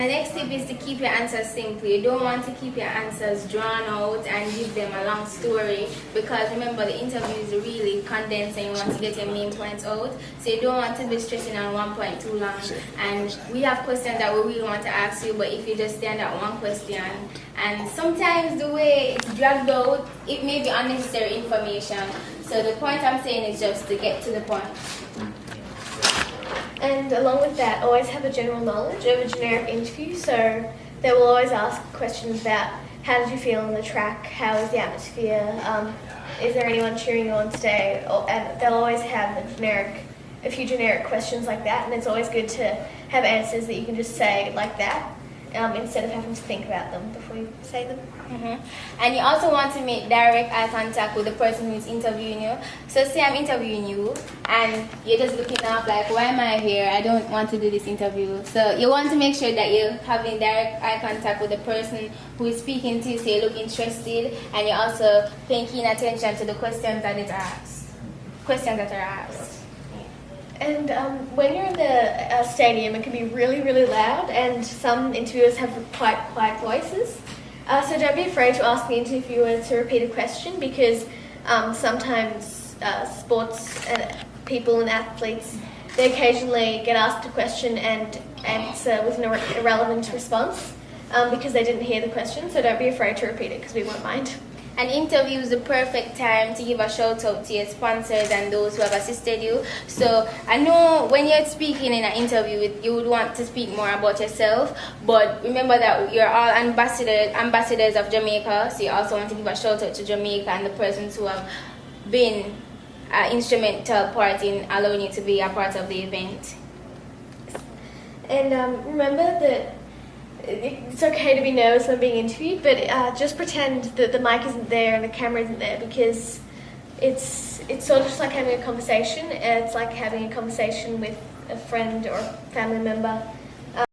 The next tip is to keep your answers simple. You don't want to keep your answers drawn out and give them a long story, because remember, the interview is really condensed and you want to get your main points out. So you don't want to be stressing on one point too long. And we have questions that we really want to ask you, but if you just stand at one question, and sometimes the way it's dragged out, it may be unnecessary information. So the point I'm saying is just to get to the point. And along with that, always have a general knowledge of a generic interview. So they will always ask questions about how did you feel on the track, how was the atmosphere, is there anyone cheering you on today? And they'll always have a few generic questions like that, and it's always good to have answers that you can just say like that, instead of having to think about them before you say them. And you also want to make direct eye contact with the person who's interviewing you. So say I'm interviewing you and you're just looking up like, why am I here? I don't want to do this interview. So you want to make sure that you're having direct eye contact with the person who is speaking to you, so you look interested, and you're also paying keen attention to the questions that are asked. And when you're in the stadium, it can be really, really loud, and some interviewers have quite quiet voices. So don't be afraid to ask the interviewer to repeat a question, because sometimes sports people and athletes, they occasionally get asked a question and answer with an irrelevant response because they didn't hear the question. So don't be afraid to repeat it, because we won't mind. An interview is the perfect time to give a shout out to your sponsors and those who have assisted you. So I know when you're speaking in an interview, you would want to speak more about yourself, but remember that you're all ambassadors of Jamaica, so you also want to give a shout out to Jamaica and the persons who have been an instrumental part in allowing you to be a part of the event. And remember that it's okay to be nervous when being interviewed, but just pretend that the mic isn't there and the camera isn't there, because it's sort of just like having a conversation. It's like having a conversation with a friend or a family member,